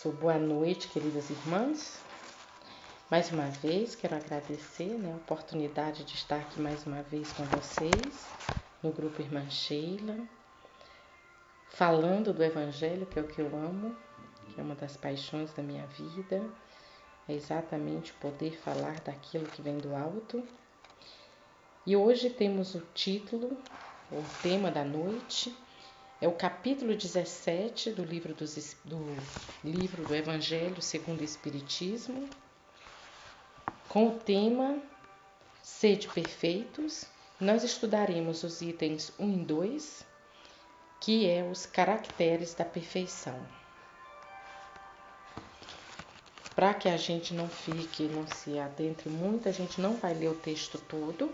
Boa noite, queridas irmãs. Mais uma vez, quero agradecer a oportunidade de estar aqui mais uma vez com vocês, no grupo Irmã Sheila, falando do Evangelho, que é o que eu amo, que é uma das paixões da minha vida, é exatamente poder falar daquilo que vem do alto. E hoje temos o título, o tema da noite, é o capítulo 17 do livro do Evangelho segundo o Espiritismo, com o tema Sede Perfeitos. Nós estudaremos os itens 1 e 2, que é os caracteres da perfeição. Para que a gente não se adentre muito, a gente não vai ler o texto todo.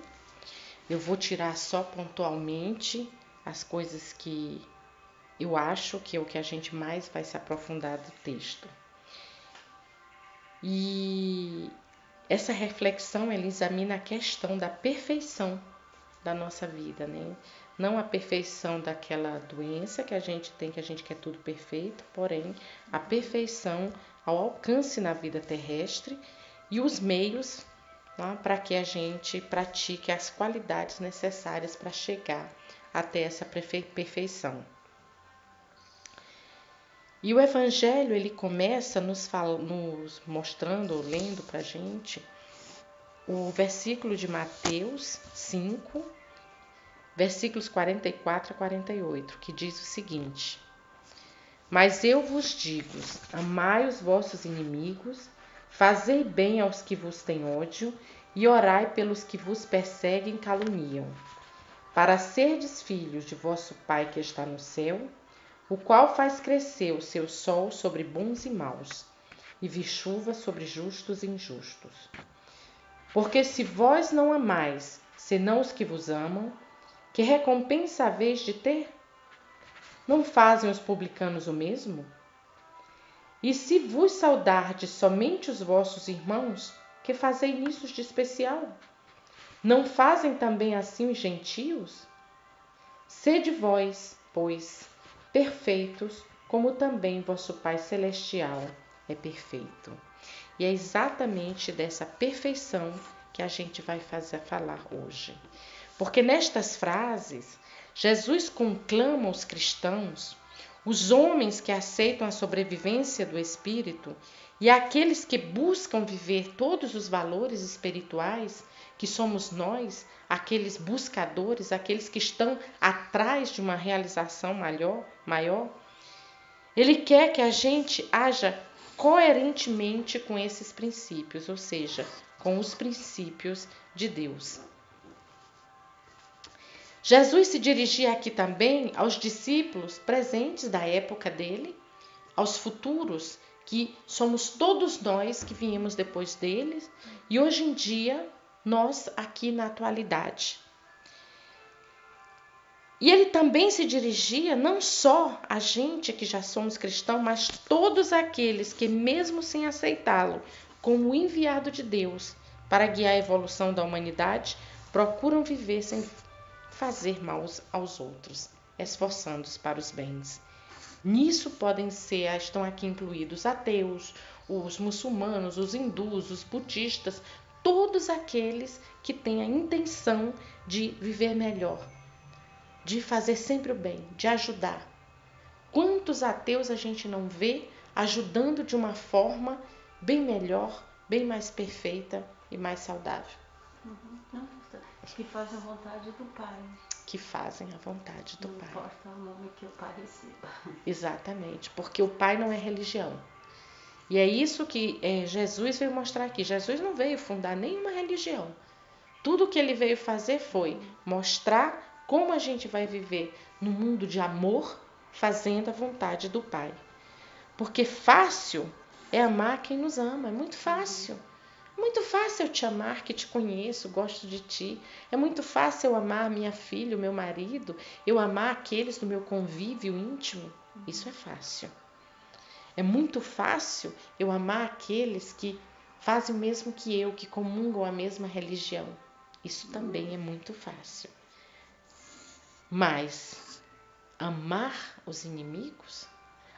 Eu vou tirar só pontualmente as coisas que eu acho que é o que a gente mais vai se aprofundar do texto. E essa reflexão, ela examina a questão da perfeição da nossa vida, né? Não a perfeição daquela doença que a gente tem, que a gente quer tudo perfeito, porém a perfeição ao alcance na vida terrestre e os meios para que a gente pratique as qualidades necessárias para chegar até essa perfeição. E o Evangelho, ele começa nos mostrando, lendo para a gente, o versículo de Mateus 5, versículos 44 a 48, que diz o seguinte: Mas eu vos digo, amai os vossos inimigos, fazei bem aos que vos têm ódio, e orai pelos que vos perseguem e caluniam, para serdes filhos de vosso Pai que está no céu, o qual faz crescer o seu sol sobre bons e maus, e vi chuva sobre justos e injustos. Porque se vós não amais, senão os que vos amam, que recompensa haveis de ter? Não fazem os publicanos o mesmo? E se vos saudardes somente os vossos irmãos, que fazei nisso de especial? Não fazem também assim os gentios? Sede vós, pois, perfeitos, como também vosso Pai Celestial é perfeito. E é exatamente dessa perfeição que a gente vai falar hoje. Porque nestas frases, Jesus conclama os cristãos, os homens que aceitam a sobrevivência do Espírito e aqueles que buscam viver todos os valores espirituais, que somos nós, aqueles buscadores, aqueles que estão atrás de uma realização maior. Ele quer que a gente haja coerentemente com esses princípios, ou seja, com os princípios de Deus. Jesus se dirigia aqui também aos discípulos presentes da época dele, aos futuros, que somos todos nós que viemos depois deles, e hoje em dia, nós aqui na atualidade. E ele também se dirigia não só a gente que já somos cristãos, mas todos aqueles que, mesmo sem aceitá-lo como enviado de Deus para guiar a evolução da humanidade, procuram viver sem fazer mal aos outros, esforçando-se para os bens. Nisso estão aqui incluídos ateus, os muçulmanos, os hindus, os budistas, todos aqueles que têm a intenção de viver melhor, de fazer sempre o bem, de ajudar. Quantos ateus a gente não vê ajudando de uma forma bem melhor, bem mais perfeita e mais saudável? Que fazem a vontade do Pai. Que fazem a vontade do Pai. Não importa o nome que o Pai receba. Exatamente, porque o Pai não é religião. E é isso que Jesus veio mostrar aqui. Jesus não veio fundar nenhuma religião. Tudo que ele veio fazer foi mostrar como a gente vai viver num mundo de amor, fazendo a vontade do Pai. Porque fácil é amar quem nos ama, é muito fácil. É muito fácil eu te amar, que te conheço, gosto de ti. É muito fácil eu amar a minha filha, o meu marido, eu amar aqueles do meu convívio íntimo. Isso é fácil. É muito fácil eu amar aqueles que fazem o mesmo que eu, que comungam a mesma religião. Isso também é muito fácil. Mas amar os inimigos,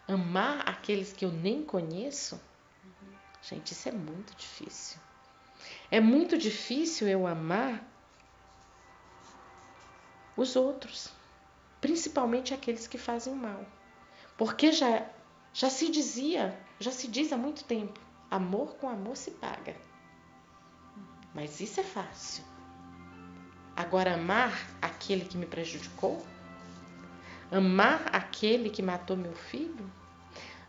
Amar aqueles que eu nem conheço? Gente, isso é muito difícil. É muito difícil eu amar os outros, principalmente aqueles que fazem mal. Porque já se diz há muito tempo, amor com amor se paga. Mas isso é fácil. Agora, amar aquele que me prejudicou? Amar aquele que matou meu filho?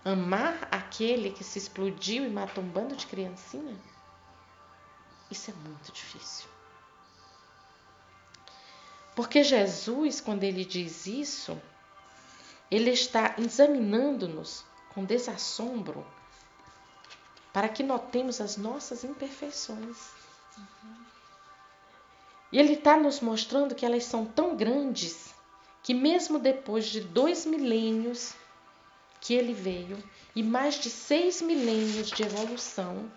Amar aquele que se explodiu e matou um bando de criancinha? Isso é muito difícil. Porque Jesus, quando ele diz isso, ele está examinando-nos com desassombro para que notemos as nossas imperfeições. E ele está nos mostrando que elas são tão grandes que mesmo depois de 2 milênios que ele veio e mais de 6 milênios de evolução,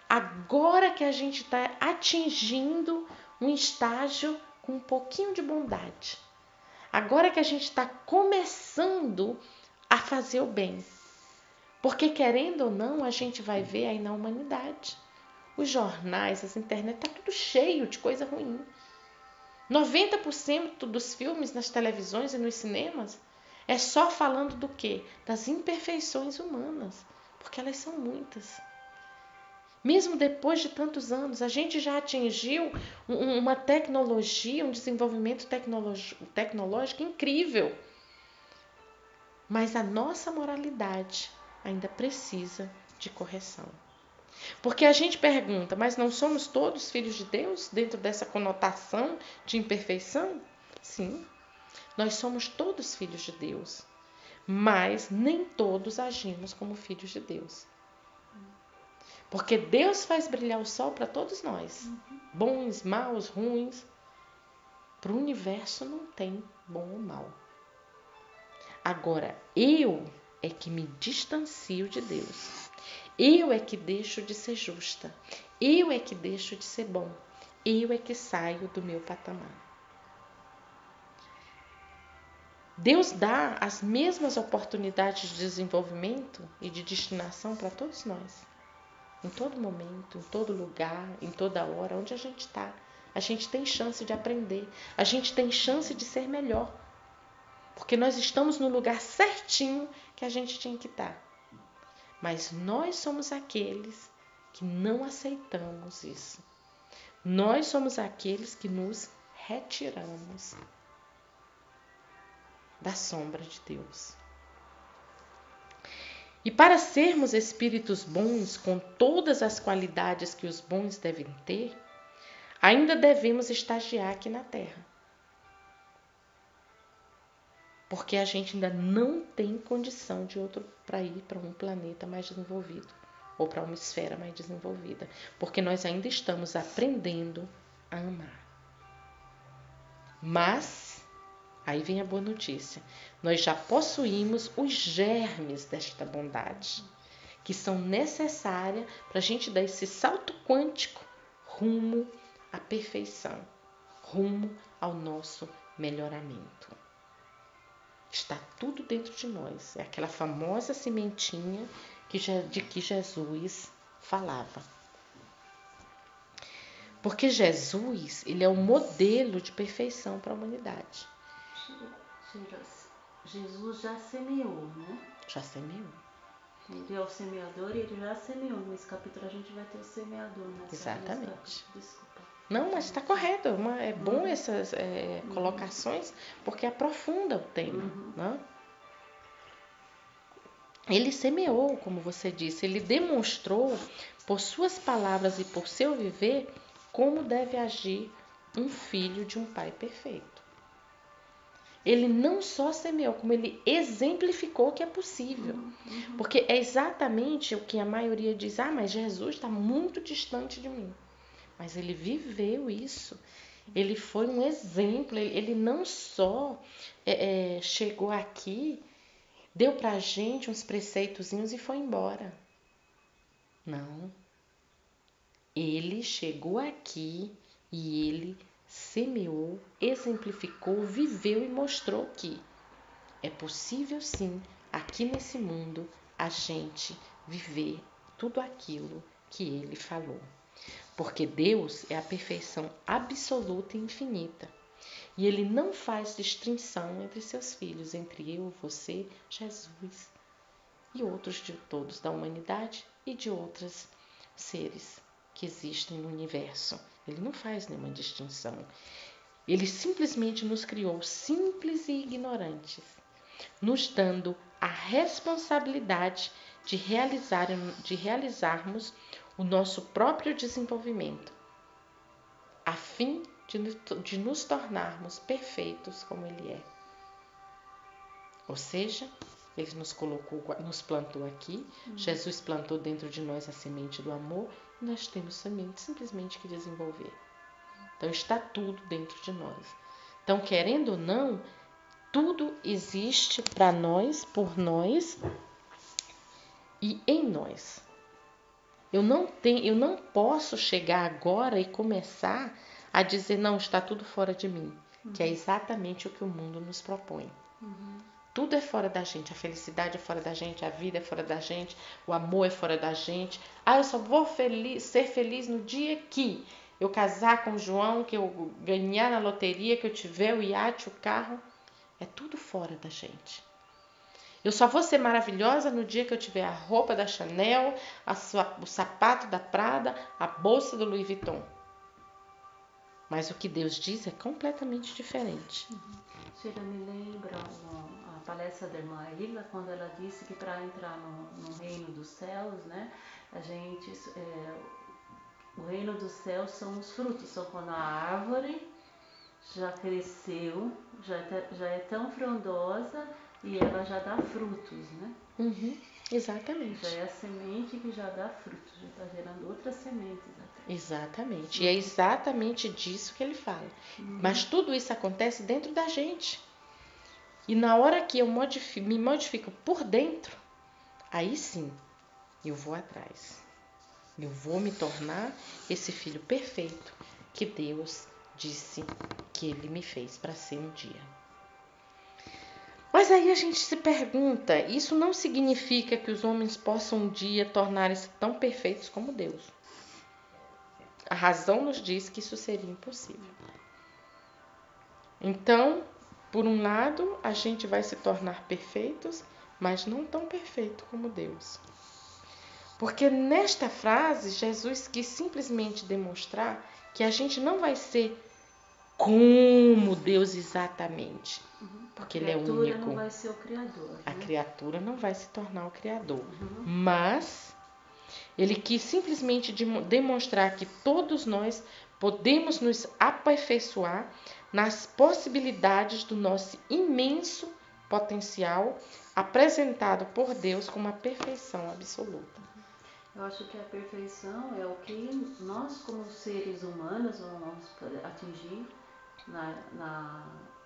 agora que a gente está atingindo um estágio com um pouquinho de bondade, agora que a gente está começando a fazer o bem, porque querendo ou não, a gente vai ver aí na humanidade. Os jornais, as internet, tá tudo cheio de coisa ruim. 90% dos filmes nas televisões e nos cinemas é só falando do quê? Das imperfeições humanas, porque elas são muitas. Mesmo depois de tantos anos, a gente já atingiu uma tecnologia, um desenvolvimento tecnológico incrível. Mas a nossa moralidade ainda precisa de correção. Porque a gente pergunta, mas não somos todos filhos de Deus dentro dessa conotação de imperfeição? Sim, nós somos todos filhos de Deus, mas nem todos agimos como filhos de Deus. Porque Deus faz brilhar o sol para todos nós, bons, maus, ruins. Para o universo não tem bom ou mal. Agora, eu é que me distancio de Deus. Eu é que deixo de ser justa. Eu é que deixo de ser bom. Eu é que saio do meu patamar. Deus dá as mesmas oportunidades de desenvolvimento e de destinação para todos nós. Em todo momento, em todo lugar, em toda hora, onde a gente está. A gente tem chance de aprender. A gente tem chance de ser melhor. Porque nós estamos no lugar certinho que a gente tinha que estar. Mas nós somos aqueles que não aceitamos isso. Nós somos aqueles que nos retiramos da sombra de Deus. E para sermos espíritos bons, com todas as qualidades que os bons devem ter, ainda devemos estagiar aqui na Terra. Porque a gente ainda não tem condição de para ir para um planeta mais desenvolvido ou para uma esfera mais desenvolvida, porque nós ainda estamos aprendendo a amar. Mas, aí vem a boa notícia, nós já possuímos os germes desta bondade, que são necessárias para a gente dar esse salto quântico rumo à perfeição, rumo ao nosso melhoramento. Está tudo dentro de nós. É aquela famosa sementinha de que Jesus falava. Porque Jesus, ele é um modelo de perfeição para a humanidade. Jesus já semeou, né? Já semeou. Ele é o semeador e ele já semeou. Nesse capítulo a gente vai ter o semeador, né? Exatamente. Desculpa. Não, mas está correto. É bom essas colocações, porque aprofunda o tema. Né? Ele semeou, como você disse, ele demonstrou por suas palavras e por seu viver como deve agir um filho de um pai perfeito. Ele não só semeou, como ele exemplificou que é possível. Porque é exatamente o que a maioria diz, mas Jesus está muito distante de mim. Mas ele viveu isso. Ele foi um exemplo. Ele não só chegou aqui, deu para a gente uns preceitozinhos e foi embora. Não. Ele chegou aqui e ele semeou, exemplificou, viveu e mostrou que é possível sim aqui nesse mundo, a gente viver tudo aquilo que Ele falou. Porque Deus é a perfeição absoluta e infinita. E Ele não faz distinção entre seus filhos, entre eu, você, Jesus e outros de todos da humanidade e de outros seres que existem no universo. Ele não faz nenhuma distinção. Ele simplesmente nos criou simples e ignorantes, nos dando a responsabilidade de realizarmos o nosso próprio desenvolvimento, a fim de nos tornarmos perfeitos como Ele é. Ou seja, Ele nos colocou, nos plantou aqui, Jesus plantou dentro de nós a semente do amor, e nós temos simplesmente que desenvolver. Então está tudo dentro de nós. Então, querendo ou não, tudo existe para nós, por nós e em nós. Eu não posso chegar agora e começar a dizer, não, está tudo fora de mim, que é exatamente o que o mundo nos propõe. Tudo é fora da gente, a felicidade é fora da gente, a vida é fora da gente, o amor é fora da gente. Eu só vou ser feliz no dia que eu casar com o João, que eu ganhar na loteria, que eu tiver o iate, o carro. É tudo fora da gente. Eu só vou ser maravilhosa no dia que eu tiver a roupa da Chanel, o sapato da Prada, a bolsa do Louis Vuitton. Mas o que Deus diz é completamente diferente. Chega, me lembra a palestra da irmã Ilha, quando ela disse que para entrar no reino dos céus, né, o reino dos céus são os frutos, são quando a árvore já cresceu, já é tão frondosa e ela já dá frutos, né? Exatamente. Já é a semente que já dá frutos, já está gerando outras sementes até. Exatamente. E é exatamente disso que ele fala. Mas tudo isso acontece dentro da gente. E na hora que eu me modifico por dentro, aí sim, eu vou atrás. Eu vou me tornar esse filho perfeito que Deus disse que Ele me fez para ser um dia. Mas aí a gente se pergunta, isso não significa que os homens possam um dia tornarem-se tão perfeitos como Deus. A razão nos diz que isso seria impossível. Então, por um lado, a gente vai se tornar perfeitos, mas não tão perfeito como Deus. Porque nesta frase, Jesus quis simplesmente demonstrar que a gente não vai ser como Deus exatamente. Porque Ele é único. A criatura não vai ser o Criador. Né? A criatura não vai se tornar o Criador. Mas Ele quis simplesmente demonstrar que todos nós podemos nos aperfeiçoar nas possibilidades do nosso imenso potencial apresentado por Deus como a perfeição absoluta. Eu acho que a perfeição é o que nós, como seres humanos, vamos atingir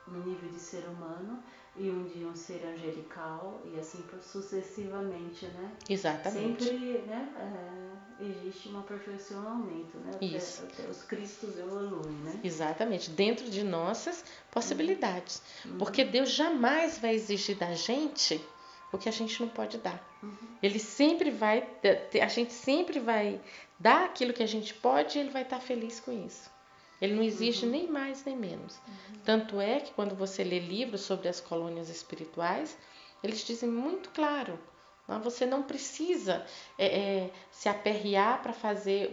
no nível de ser humano e um dia um ser angelical e assim sucessivamente, né? Exatamente. Sempre, né, existe um aperfeiçoamento, né? Até os Cristos evoluem, né? Exatamente, dentro de nossas possibilidades. Porque Deus jamais vai exigir da gente o que a gente não pode dar. Ele sempre vai, a gente sempre vai dar aquilo que a gente pode e Ele vai estar feliz com isso. Ele não exige nem mais nem menos. Tanto é que quando você lê livros sobre as colônias espirituais, eles dizem muito claro, você não precisa se aperrear para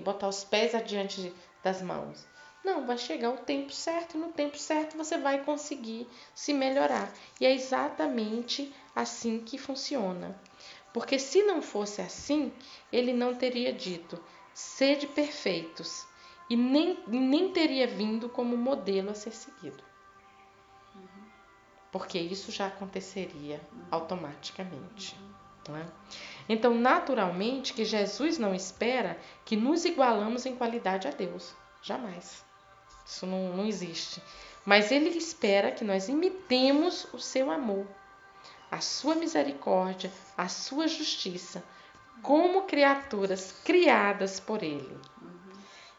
botar os pés adiante das mãos. Não, vai chegar o tempo certo e no tempo certo você vai conseguir se melhorar. E é exatamente assim que funciona. Porque se não fosse assim, ele não teria dito, sede perfeitos, e nem teria vindo como modelo a ser seguido. Porque isso já aconteceria automaticamente. Né? Então, naturalmente, que Jesus não espera que nos igualamos em qualidade a Deus. Jamais. Isso não existe. Mas Ele espera que nós imitemos o seu amor, a sua misericórdia, a sua justiça, como criaturas criadas por Ele.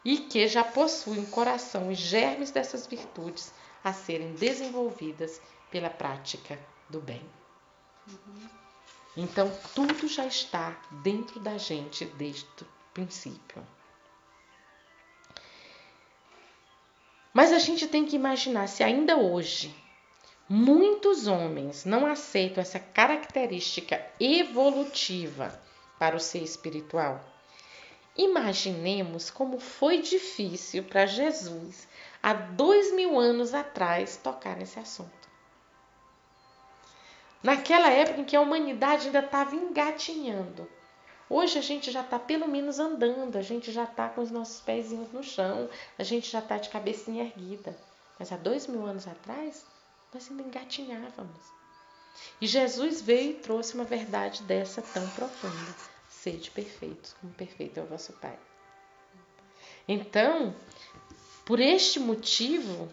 E que já possuem coração e germes dessas virtudes a serem desenvolvidas pela prática do bem. Então, tudo já está dentro da gente desde o princípio. Mas a gente tem que imaginar se ainda hoje muitos homens não aceitam essa característica evolutiva para o ser espiritual. Imaginemos como foi difícil para Jesus, há 2000 anos atrás, tocar nesse assunto. Naquela época em que a humanidade ainda estava engatinhando. Hoje a gente já está pelo menos andando, a gente já está com os nossos pezinhos no chão, a gente já está de cabecinha erguida. Mas há 2000 anos atrás, nós ainda engatinhávamos. E Jesus veio e trouxe uma verdade dessa tão profunda. Sede perfeitos, como perfeito é o vosso Pai. Então, por este motivo,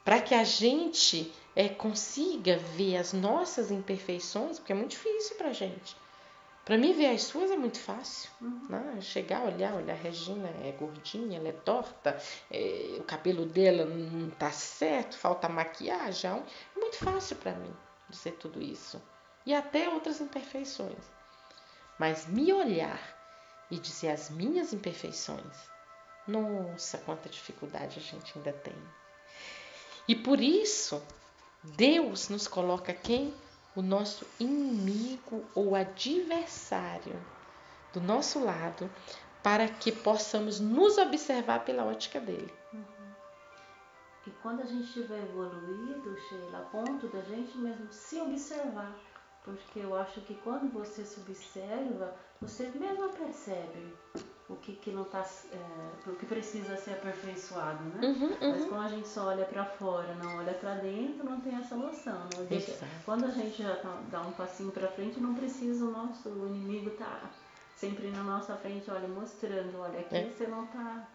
para que a gente consiga ver as nossas imperfeições, porque é muito difícil para a gente. Para mim, ver as suas é muito fácil. Né? Chegar, olhar, a Regina é gordinha, ela é torta, o cabelo dela não está certo, falta maquiagem. É muito fácil para mim dizer tudo isso. E até outras imperfeições. Mas me olhar e dizer as minhas imperfeições, nossa, quanta dificuldade a gente ainda tem. E por isso, Deus nos coloca quem? O nosso inimigo ou adversário do nosso lado, para que possamos nos observar pela ótica dele. E quando a gente tiver evoluído, Sheila, a ponto da gente mesmo se observar. Porque eu acho que quando você se observa, você mesmo percebe o que não tá, o que precisa ser aperfeiçoado, né? Mas quando a gente só olha para fora, não olha para dentro, não tem essa noção. Né? Quando a gente já dá um passinho para frente, não precisa o nosso inimigo tá sempre na nossa frente, olha, mostrando, olha, aqui você não tá...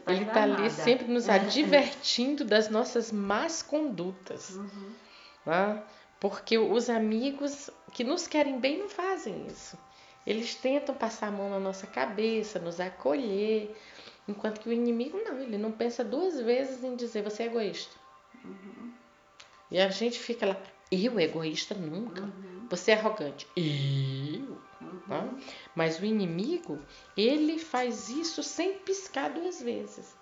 Ele está ali sempre nos advertindo das nossas más condutas. Né? Porque os amigos que nos querem bem não fazem isso. Eles tentam passar a mão na nossa cabeça, nos acolher, enquanto que o inimigo não, ele não pensa duas vezes em dizer você é egoísta. E a gente fica lá, eu egoísta nunca, você é arrogante, eu. Tá? Mas o inimigo, ele faz isso sem piscar duas vezes.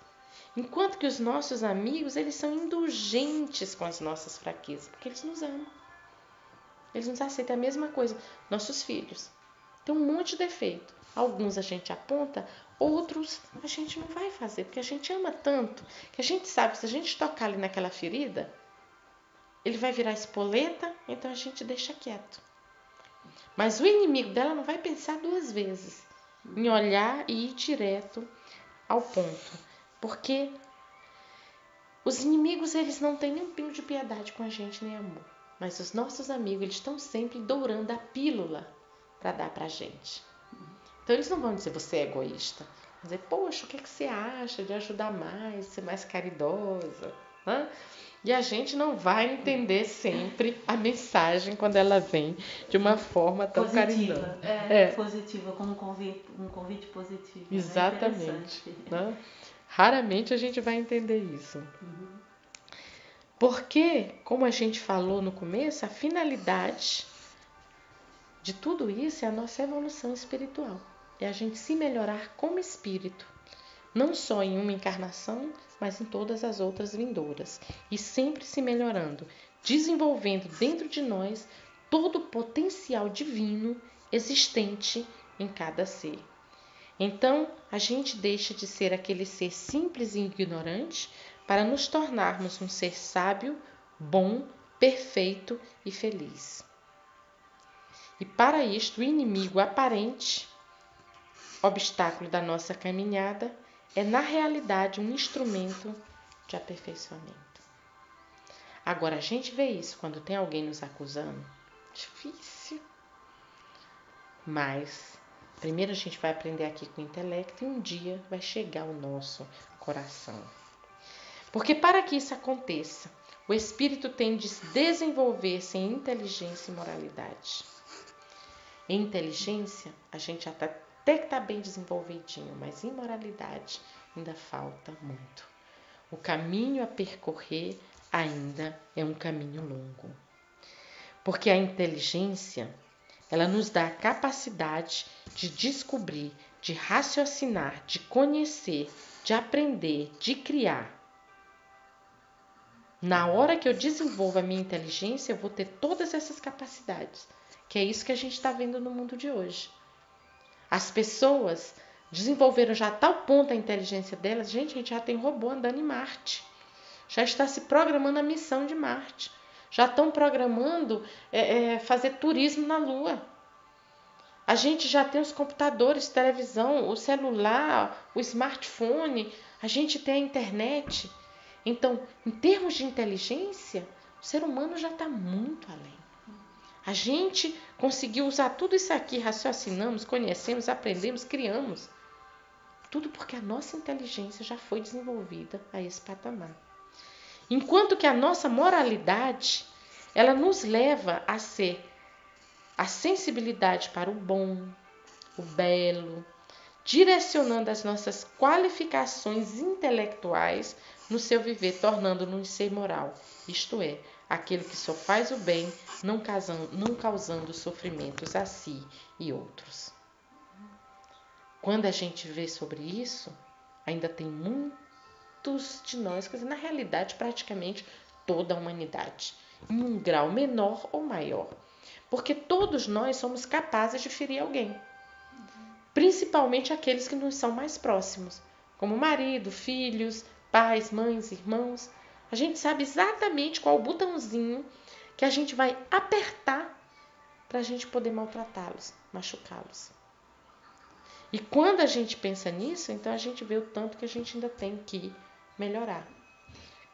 Enquanto que os nossos amigos, eles são indulgentes com as nossas fraquezas, porque eles nos amam. Eles nos aceitam a mesma coisa. Nossos filhos têm um monte de defeito. Alguns a gente aponta, outros a gente não vai fazer, porque a gente ama tanto, que a gente sabe que se a gente tocar ali naquela ferida, ele vai virar espoleta, então a gente deixa quieto. Mas o inimigo dela não vai pensar duas vezes em olhar e ir direto ao ponto. Porque os inimigos, eles não têm nem um pingo de piedade com a gente, nem amor. Mas os nossos amigos, eles estão sempre dourando a pílula para dar para a gente. Então, eles não vão dizer, você é egoísta. Vão dizer, poxa, o que você acha de ajudar mais, ser mais caridosa? Hã? E a gente não vai entender sempre a mensagem quando ela vem de uma forma tão caridosa. Positiva, como um convite positivo. Exatamente. Né? Raramente a gente vai entender isso. Porque, como a gente falou no começo, a finalidade de tudo isso é a nossa evolução espiritual. É a gente se melhorar como espírito. Não só em uma encarnação, mas em todas as outras vindouras. E sempre se melhorando, desenvolvendo dentro de nós todo o potencial divino existente em cada ser. Então, a gente deixa de ser aquele ser simples e ignorante para nos tornarmos um ser sábio, bom, perfeito e feliz. E para isto, o inimigo aparente, obstáculo da nossa caminhada, é na realidade um instrumento de aperfeiçoamento. Agora, a gente vê isso quando tem alguém nos acusando. Difícil. Mas primeiro a gente vai aprender aqui com o intelecto e um dia vai chegar ao nosso coração. Porque para que isso aconteça, o espírito tem de desenvolver-se em inteligência e moralidade. Em inteligência, a gente até que está bem desenvolvidinho, mas em moralidade ainda falta muito. O caminho a percorrer ainda é um caminho longo. Porque a inteligência, ela nos dá a capacidade de descobrir, de raciocinar, de conhecer, de aprender, de criar. Na hora que eu desenvolvo a minha inteligência, eu vou ter todas essas capacidades, que é isso que a gente está vendo no mundo de hoje. As pessoas desenvolveram já a tal ponto a inteligência delas, gente, a gente já tem robô andando em Marte, já está se programando a missão de Marte, já estão programando fazer turismo na Lua. A gente já tem os computadores, televisão, o celular, o smartphone, a gente tem a internet. Então, em termos de inteligência, o ser humano já está muito além. A gente conseguiu usar tudo isso aqui, raciocinamos, conhecemos, aprendemos, criamos. Tudo porque a nossa inteligência já foi desenvolvida a esse patamar. Enquanto que a nossa moralidade, ela nos leva a ser a sensibilidade para o bom, o belo, direcionando as nossas qualificações intelectuais no seu viver, tornando-nos ser moral, isto é, aquele que só faz o bem, não causando sofrimentos a si e outros. Quando a gente vê sobre isso, ainda tem muitos de nós, quer dizer, na realidade, praticamente toda a humanidade, em um grau menor ou maior, porque todos nós somos capazes de ferir alguém. Principalmente aqueles que nos são mais próximos, como marido, filhos, pais, mães, irmãos. A gente sabe exatamente qual o botãozinho que a gente vai apertar para a gente poder maltratá-los, machucá-los. E quando a gente pensa nisso, então a gente vê o tanto que a gente ainda tem que melhorar.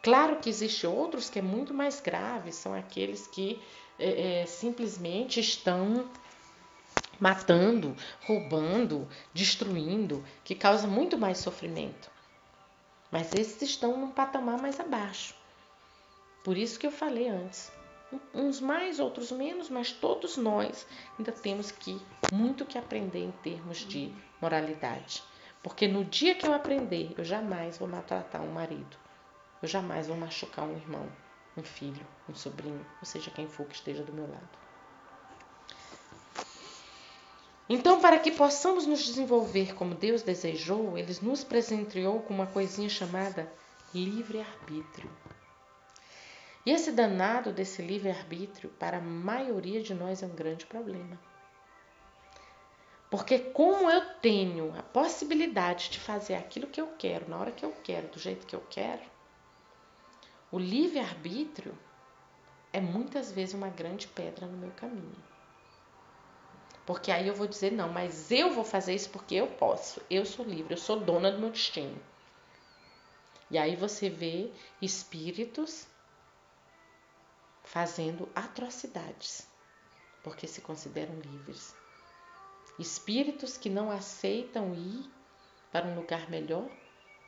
Claro que existem outros que é muito mais grave, são aqueles que simplesmente estão matando, roubando, destruindo, que causa muito mais sofrimento. Mas esses estão num patamar mais abaixo. Por isso que eu falei antes. Uns mais, outros menos, mas todos nós ainda temos muito que aprender em termos de moralidade. Porque no dia que eu aprender, eu jamais vou maltratar um marido. Eu jamais vou machucar um irmão, um filho, um sobrinho, ou seja, quem for que esteja do meu lado. Então, para que possamos nos desenvolver como Deus desejou, Ele nos presenteou com uma coisinha chamada livre-arbítrio. E esse danado desse livre-arbítrio, para a maioria de nós, é um grande problema. Porque como eu tenho a possibilidade de fazer aquilo que eu quero, na hora que eu quero, do jeito que eu quero, o livre-arbítrio é muitas vezes uma grande pedra no meu caminho. Porque aí eu vou dizer, não, mas eu vou fazer isso porque eu posso. Eu sou livre, eu sou dona do meu destino. E aí você vê espíritos fazendo atrocidades, porque se consideram livres. Espíritos que não aceitam ir para um lugar melhor,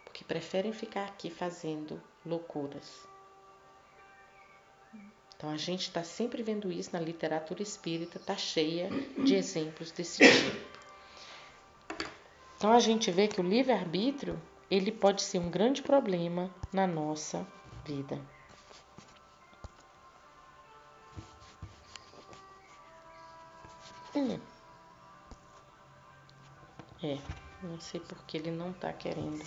porque preferem ficar aqui fazendo loucuras. Então a gente está sempre vendo isso na literatura espírita, está cheia de exemplos desse tipo. Então a gente vê que o livre-arbítrio, ele pode ser um grande problema na nossa vida. Não sei porque ele não está querendo.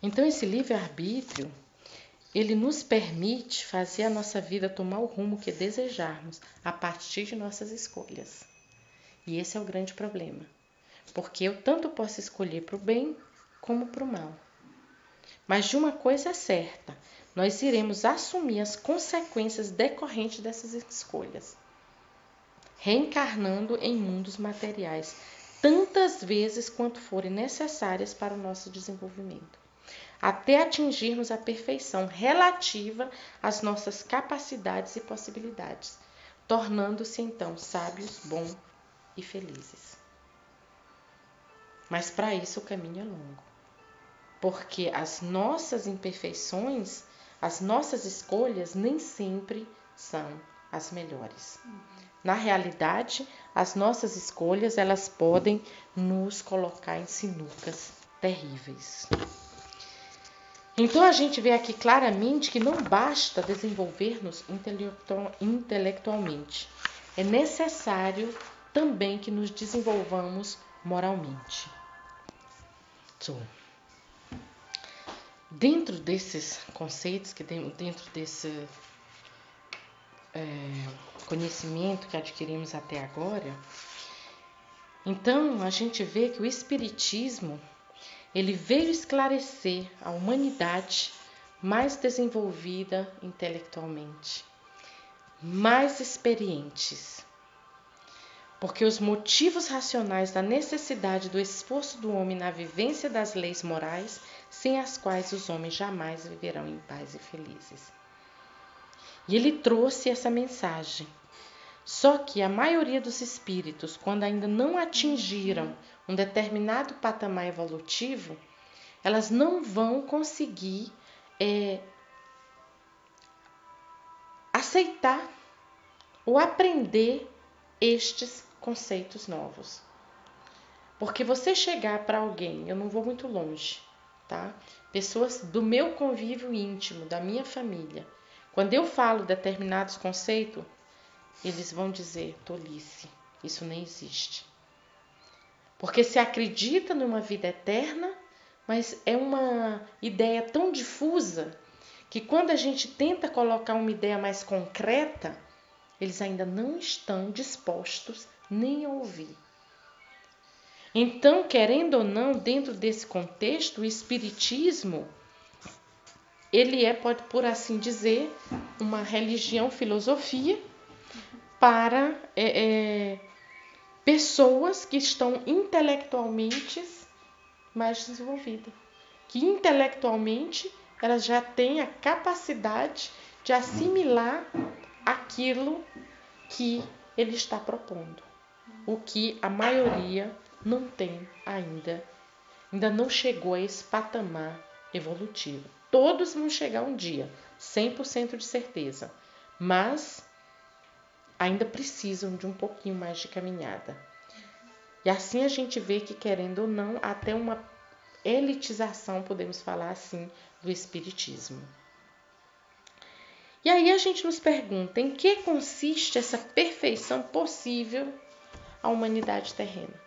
Então esse livre-arbítrio, ele nos permite fazer a nossa vida tomar o rumo que desejarmos a partir de nossas escolhas. E esse é o grande problema, porque eu tanto posso escolher para o bem como para o mal. Mas de uma coisa é certa, nós iremos assumir as consequências decorrentes dessas escolhas, reencarnando em mundos materiais, tantas vezes quanto forem necessárias para o nosso desenvolvimento, até atingirmos a perfeição relativa às nossas capacidades e possibilidades, tornando-se então sábios, bons e felizes. Mas para isso o caminho é longo, porque as nossas imperfeições, as nossas escolhas nem sempre são as melhores. Na realidade, as nossas escolhas, elas podem nos colocar em sinucas terríveis. Então a gente vê aqui claramente que não basta desenvolver-nos intelectualmente. É necessário também que nos desenvolvamos moralmente. Dentro desses conceitos, dentro desse conhecimento que adquirimos até agora, então a gente vê que o Espiritismo ele veio esclarecer a humanidade mais desenvolvida intelectualmente, mais experientes, porque os motivos racionais da necessidade do esforço do homem na vivência das leis morais, sem as quais os homens jamais viverão em paz e felizes. E ele trouxe essa mensagem. Só que a maioria dos espíritos, quando ainda não atingiram um determinado patamar evolutivo, elas não vão conseguir aceitar ou aprender estes conceitos novos. Porque você chegar para alguém, eu não vou muito longe, tá? Pessoas do meu convívio íntimo, da minha família, quando eu falo determinados conceitos, eles vão dizer, tolice, isso nem existe. Porque se acredita numa vida eterna, mas é uma ideia tão difusa que quando a gente tenta colocar uma ideia mais concreta, eles ainda não estão dispostos nem a ouvir. Então, querendo ou não, dentro desse contexto, o Espiritismo, ele é, pode por assim dizer, uma religião, filosofia para pessoas que estão intelectualmente mais desenvolvidas, que intelectualmente elas já têm a capacidade de assimilar aquilo que ele está propondo, o que a maioria não tem ainda não chegou a esse patamar evolutivo. Todos vão chegar um dia, 100% de certeza, mas ainda precisam de um pouquinho mais de caminhada. E assim a gente vê que, querendo ou não, até uma elitização, podemos falar assim, do Espiritismo. E aí a gente nos pergunta, em que consiste essa perfeição possível à humanidade terrena?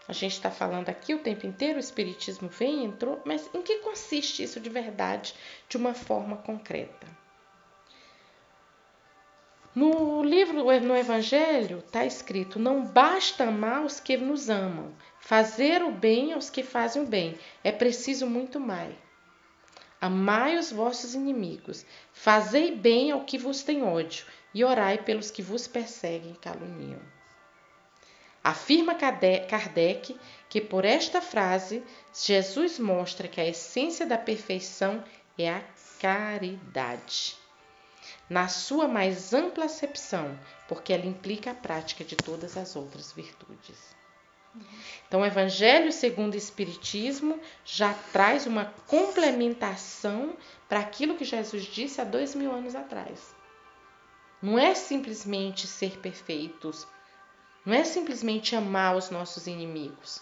A gente está falando aqui o tempo inteiro, o Espiritismo vem, entrou, mas em que consiste isso de verdade, de uma forma concreta? No livro, no Evangelho, está escrito, não basta amar os que nos amam, fazer o bem aos que fazem o bem, é preciso muito mais. Amai os vossos inimigos, fazei bem ao que vos tem ódio, e orai pelos que vos perseguem e caluniam. Afirma Kardec que por esta frase, Jesus mostra que a essência da perfeição é a caridade, na sua mais ampla acepção, porque ela implica a prática de todas as outras virtudes. Então, o Evangelho segundo o Espiritismo já traz uma complementação para aquilo que Jesus disse há 2000 anos atrás. Não é simplesmente ser perfeitos, não é simplesmente amar os nossos inimigos.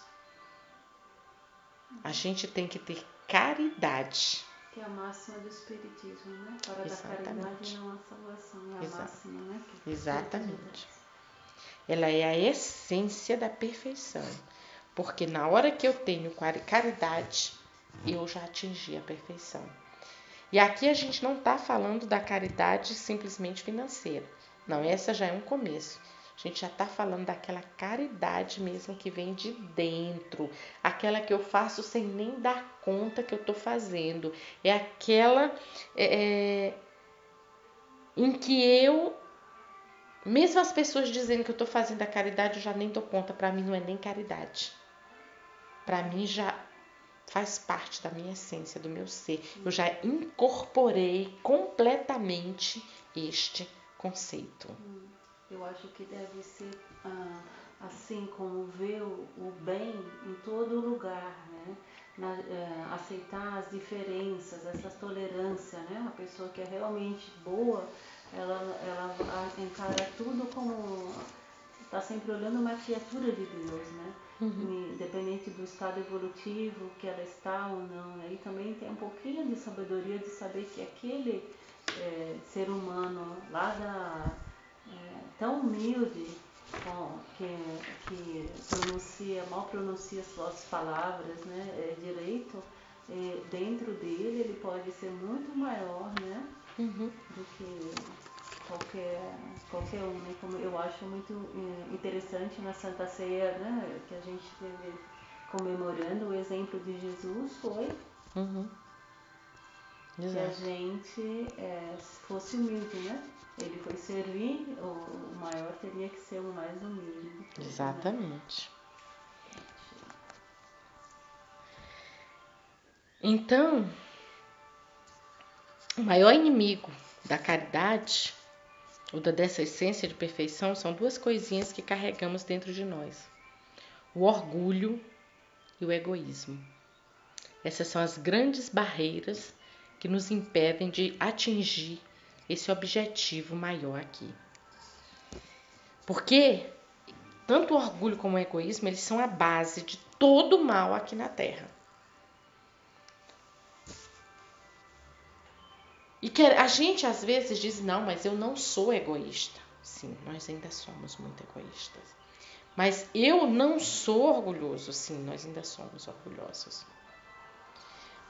A gente tem que ter caridade. Que é a máxima do Espiritismo, né? Para da caridade não a salvação, é a máxima, né? Exatamente. Ela é a essência da perfeição. Porque na hora que eu tenho caridade, eu já atingi a perfeição. E aqui a gente não está falando da caridade simplesmente financeira. Não, essa já é um começo. A gente já está falando daquela caridade mesmo que vem de dentro. Aquela que eu faço sem nem dar conta que eu estou fazendo. É aquela em que eu, mesmo as pessoas dizendo que eu estou fazendo a caridade, eu já nem dou conta. Para mim não é nem caridade. Para mim já faz parte da minha essência, do meu ser. Eu já incorporei completamente este conceito. Eu acho que deve ser assim como ver o bem em todo lugar, né? Aceitar as diferenças, essa tolerância, né? A pessoa que é realmente boa, ela encara tudo como está sempre olhando uma criatura de Deus, né? Independente do estado evolutivo que ela está ou não. Aí também tem um pouquinho de sabedoria de saber que aquele ser humano lá tão humilde, que mal pronuncia suas palavras, né, direito, dentro dele ele pode ser muito maior, né, do que qualquer um, né? Como eu acho muito interessante na Santa Ceia, né, que a gente teve comemorando o exemplo de Jesus foi que a gente fosse humilde, né? Ele foi servir, o maior teria que ser o mais humilde de todos. Exatamente. Né? Então, o maior inimigo da caridade, ou dessa essência de perfeição, são duas coisinhas que carregamos dentro de nós: o orgulho e o egoísmo. Essas são as grandes barreiras que nos impedem de atingir esse objetivo maior aqui. Porque tanto o orgulho como o egoísmo, eles são a base de todo o mal aqui na Terra. E que a gente às vezes diz, não, mas eu não sou egoísta. Sim, nós ainda somos muito egoístas. Mas eu não sou orgulhoso. Sim, nós ainda somos orgulhosos.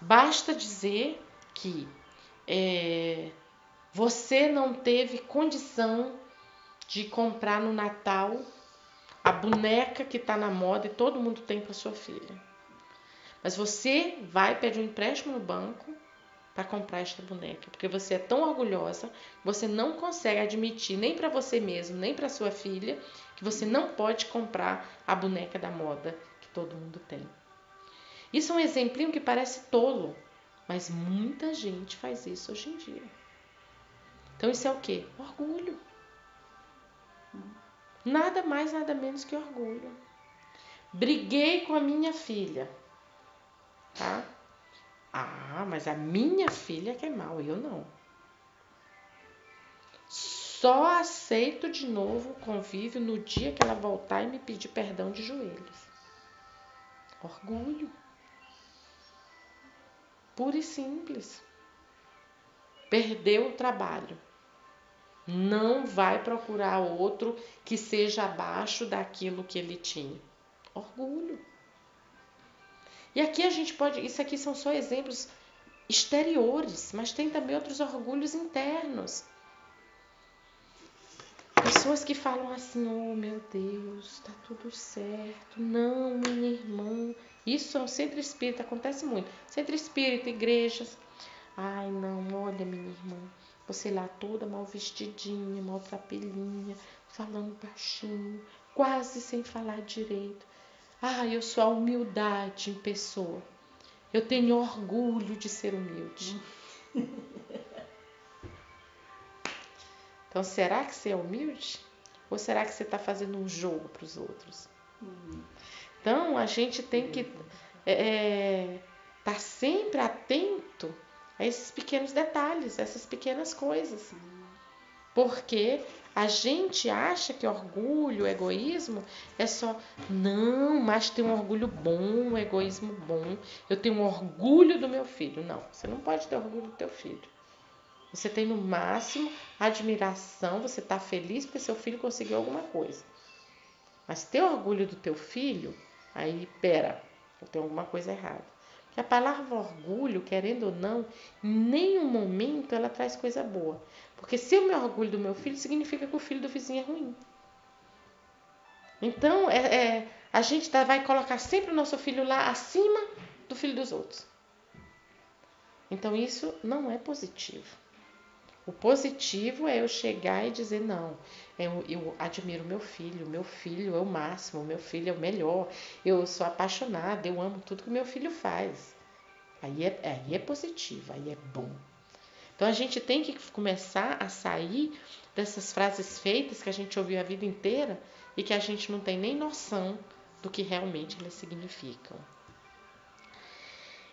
Basta dizer que você não teve condição de comprar no Natal a boneca que está na moda e todo mundo tem para sua filha. Mas você vai pedir um empréstimo no banco para comprar esta boneca, porque você é tão orgulhosa, você não consegue admitir nem para você mesmo, nem para sua filha, que você não pode comprar a boneca da moda que todo mundo tem. Isso é um exemplinho que parece tolo, mas muita gente faz isso hoje em dia. Então isso é o quê? Orgulho. Nada mais, nada menos que orgulho. Briguei com a minha filha, tá? Ah, mas a minha filha que é mal, eu não. Só aceito de novo o convívio no dia que ela voltar e me pedir perdão de joelhos. Orgulho. Puro e simples. Perdeu o trabalho. Não vai procurar outro que seja abaixo daquilo que ele tinha. Orgulho. E aqui a gente pode... Isso aqui são só exemplos exteriores, mas tem também outros orgulhos internos. Pessoas que falam assim, oh meu Deus, tá tudo certo. Não, minha irmã. Isso é um centro espírita, acontece muito. Centro espírita, igrejas. Ai, não, olha minha irmã. Você lá toda mal vestidinha, mal trapelinha, falando baixinho, quase sem falar direito. Ai, eu sou a humildade em pessoa. Eu tenho orgulho de ser humilde. Então, será que você é humilde? Ou será que você está fazendo um jogo para os outros? Então, a gente tem que estar sempre atento a esses pequenos detalhes, essas pequenas coisas. Porque a gente acha que orgulho, egoísmo é só... Não, mas tem um orgulho bom, um egoísmo bom. Eu tenho um orgulho do meu filho. Não, você não pode ter orgulho do teu filho. Você tem no máximo admiração, você está feliz porque seu filho conseguiu alguma coisa. Mas ter orgulho do teu filho, aí, tem alguma coisa errada. Porque a palavra orgulho, querendo ou não, em nenhum momento ela traz coisa boa. Porque se eu me orgulho do meu filho, significa que o filho do vizinho é ruim. Então, a gente vai colocar sempre o nosso filho lá acima do filho dos outros. Então, isso não é positivo. O positivo é eu chegar e dizer, não, eu admiro meu filho é o máximo, meu filho é o melhor, eu sou apaixonada, eu amo tudo que meu filho faz. Aí é positivo, aí é bom. Então a gente tem que começar a sair dessas frases feitas que a gente ouviu a vida inteira e que a gente não tem nem noção do que realmente elas significam.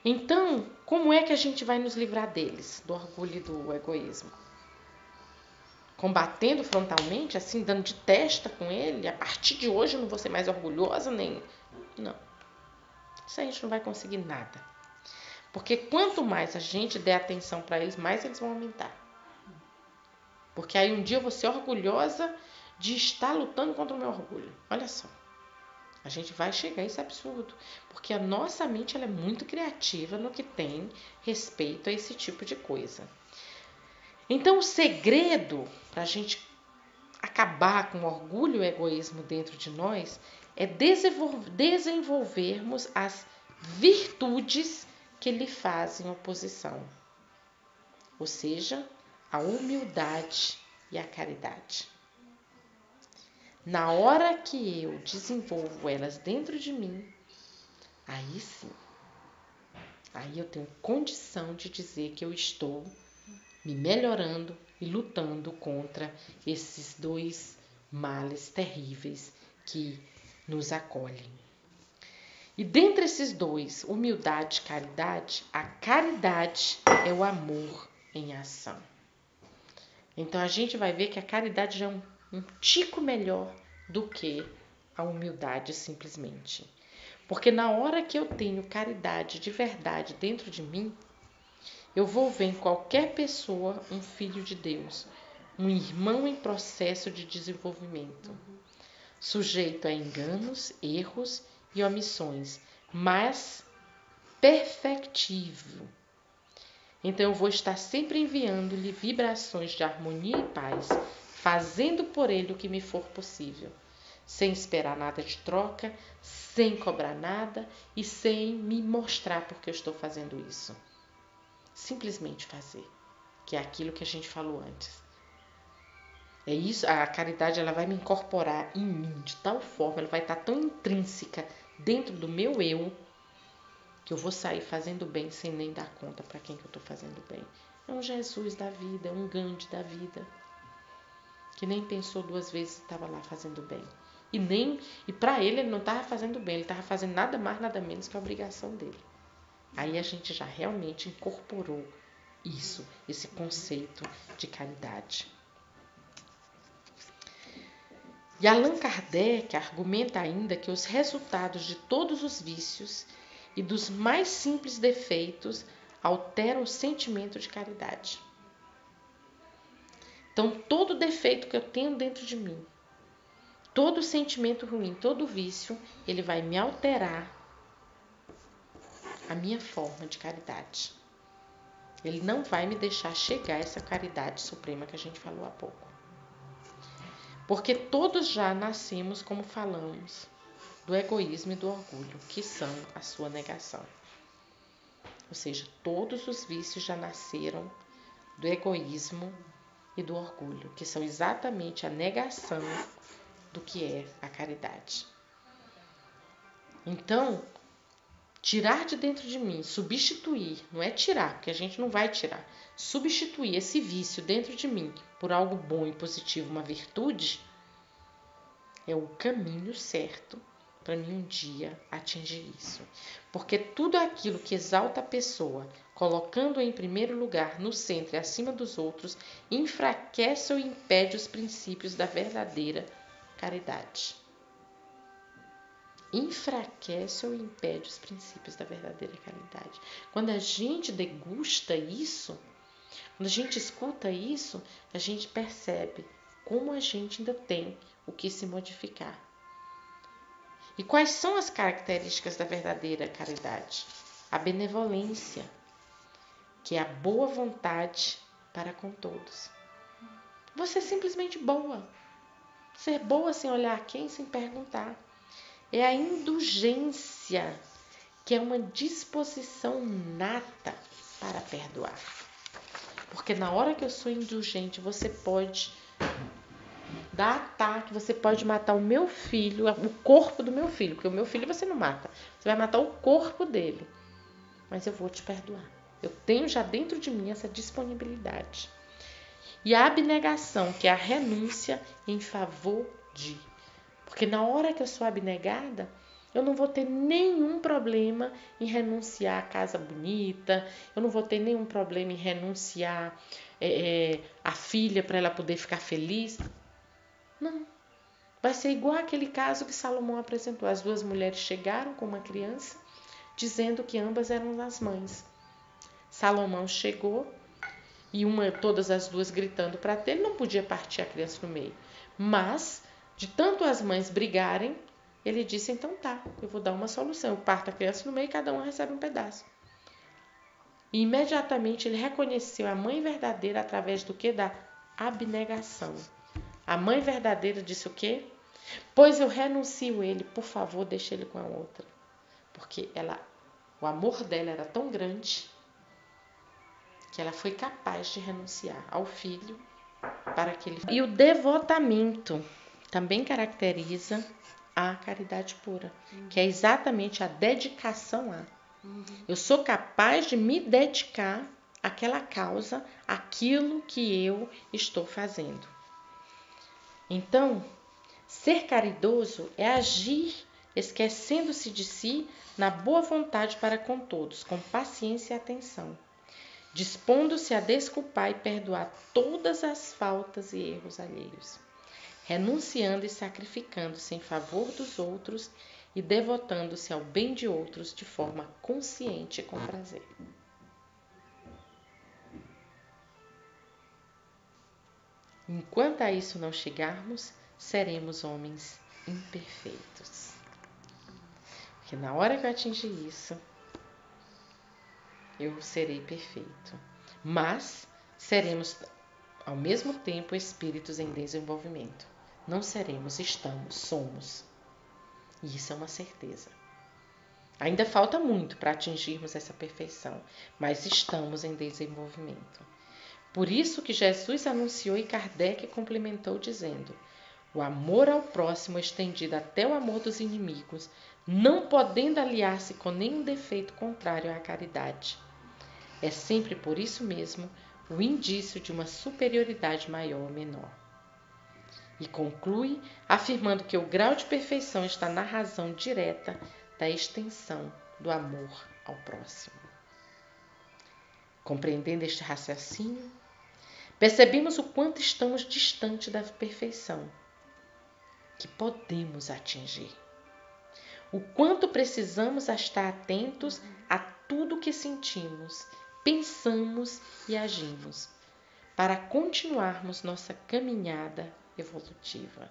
Então, como é que a gente vai nos livrar deles, do orgulho e do egoísmo? combatendo frontalmente, assim, dando de testa com ele, a partir de hoje eu não vou ser mais orgulhosa, nem... Não. Isso a gente não vai conseguir nada. Porque quanto mais a gente der atenção para eles, mais eles vão aumentar. Porque aí um dia eu vou ser orgulhosa de estar lutando contra o meu orgulho. Olha só. A gente vai chegar a esse absurdo. Porque a nossa mente ela é muito criativa no que tem respeito a esse tipo de coisa. Então o segredo para a gente acabar com o orgulho e o egoísmo dentro de nós é desenvolvermos as virtudes que lhe fazem oposição. Ou seja, a humildade e a caridade. Na hora que eu desenvolvo elas dentro de mim, aí sim, aí eu tenho condição de dizer que eu estou me melhorando e lutando contra esses dois males terríveis que nos acolhem. E dentre esses dois, humildade e caridade, a caridade é o amor em ação. Então a gente vai ver que a caridade já é um tico melhor do que a humildade simplesmente. Porque na hora que eu tenho caridade de verdade dentro de mim, eu vou ver em qualquer pessoa um filho de Deus, um irmão em processo de desenvolvimento, sujeito a enganos, erros e omissões, mas perfectivo. Então eu vou estar sempre enviando-lhe vibrações de harmonia e paz, fazendo por ele o que me for possível, sem esperar nada de troca, sem cobrar nada e sem me mostrar porque eu estou fazendo isso. Simplesmente fazer, que é aquilo que a gente falou antes. É isso, a caridade ela vai me incorporar em mim de tal forma, ela vai estar tão intrínseca dentro do meu eu, que eu vou sair fazendo bem sem nem dar conta para quem que eu estou fazendo bem. É um Jesus da vida, é um Gandhi da vida, que nem pensou duas vezes e estava lá fazendo bem. E para ele não estava fazendo bem, ele estava fazendo nada mais, nada menos que a obrigação dele. Aí a gente já realmente incorporou isso, esse conceito de caridade. E Allan Kardec argumenta ainda que os resultados de todos os vícios e dos mais simples defeitos alteram o sentimento de caridade. Então, todo defeito que eu tenho dentro de mim, todo sentimento ruim, todo vício, ele vai me alterar a minha forma de caridade. Ele não vai me deixar chegar a essa caridade suprema que a gente falou há pouco. Porque todos já nascemos, como falamos, do egoísmo e do orgulho, que são a sua negação. Ou seja, todos os vícios já nasceram do egoísmo e do orgulho, que são exatamente a negação do que é a caridade. Então, tirar de dentro de mim, substituir, não é tirar, porque a gente não vai tirar, substituir esse vício dentro de mim por algo bom e positivo, uma virtude, é o caminho certo para mim um dia atingir isso. Porque tudo aquilo que exalta a pessoa, colocando-a em primeiro lugar, no centro e acima dos outros, enfraquece ou impede os princípios da verdadeira caridade. Enfraquece ou impede os princípios da verdadeira caridade. Quando a gente degusta isso, quando a gente escuta isso, a gente percebe como a gente ainda tem o que se modificar. E quais são as características da verdadeira caridade? A benevolência, que é a boa vontade para com todos. Você é simplesmente boa. Ser boa sem olhar quem, sem perguntar. É a indulgência, que é uma disposição nata para perdoar. Porque na hora que eu sou indulgente, você pode dar ataque, você pode matar o meu filho, o corpo do meu filho, porque o meu filho você não mata, você vai matar o corpo dele, mas eu vou te perdoar. Eu tenho já dentro de mim essa disponibilidade. E a abnegação, que é a renúncia em favor de. Porque na hora que eu sou abnegada, eu não vou ter nenhum problema em renunciar a casa bonita, eu não vou ter nenhum problema em renunciar a filha para ela poder ficar feliz. Não. Vai ser igual aquele caso que Salomão apresentou. As duas mulheres chegaram com uma criança, dizendo que ambas eram as mães. Salomão chegou e todas as duas gritando para ter, ele não podia partir a criança no meio. Mas, de tanto as mães brigarem, ele disse, então tá, eu vou dar uma solução. Eu parto a criança no meio e cada uma recebe um pedaço. E imediatamente ele reconheceu a mãe verdadeira através do que? Da abnegação. A mãe verdadeira disse o quê? Pois eu renuncio ele, por favor, deixe ele com a outra. Porque o amor dela era tão grande que ela foi capaz de renunciar ao filho para que ele... E o devotamento também caracteriza a caridade pura, que é exatamente a dedicação a. Eu sou capaz de me dedicar àquela causa, àquilo que eu estou fazendo. Então, ser caridoso é agir esquecendo-se de si na boa vontade para com todos, com paciência e atenção, dispondo-se a desculpar e perdoar todas as faltas e erros alheios, renunciando e sacrificando-se em favor dos outros e devotando-se ao bem de outros de forma consciente e com prazer. Enquanto a isso não chegarmos, seremos homens imperfeitos. Porque na hora que eu atingir isso, eu serei perfeito. Mas seremos, ao mesmo tempo, espíritos em desenvolvimento. Não seremos, estamos, somos. E isso é uma certeza. Ainda falta muito para atingirmos essa perfeição, mas estamos em desenvolvimento. Por isso que Jesus anunciou e Kardec complementou dizendo: o amor ao próximo estendido até o amor dos inimigos, não podendo aliar-se com nenhum defeito contrário à caridade, é sempre por isso mesmo o indício de uma superioridade maior ou menor. E conclui afirmando que o grau de perfeição está na razão direta da extensão do amor ao próximo. Compreendendo este raciocínio, percebemos o quanto estamos distante da perfeição que podemos atingir. O quanto precisamos estar atentos a tudo que sentimos, pensamos e agimos, para continuarmos nossa caminhada evolutiva,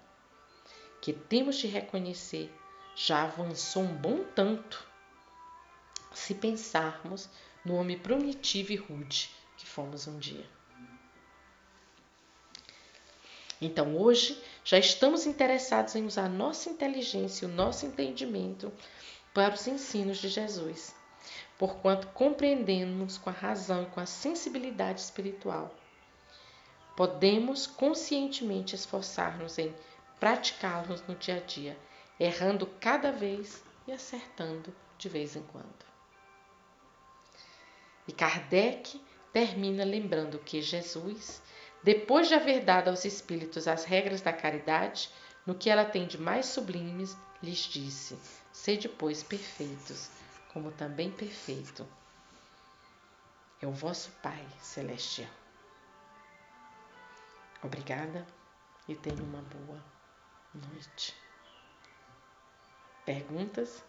que temos de reconhecer já avançou um bom tanto, se pensarmos no homem primitivo e rude que fomos um dia. Então, hoje, já estamos interessados em usar nossa inteligência e o nosso entendimento para os ensinos de Jesus, porquanto compreendemos com a razão e com a sensibilidade espiritual. Podemos conscientemente esforçar-nos em praticá-los no dia a dia, errando cada vez e acertando de vez em quando. E Kardec termina lembrando que Jesus, depois de haver dado aos espíritos as regras da caridade, no que ela tem de mais sublimes, lhes disse: sede, pois, perfeitos, como também perfeito é o vosso Pai Celestial. Obrigada e tenha uma boa noite. Perguntas?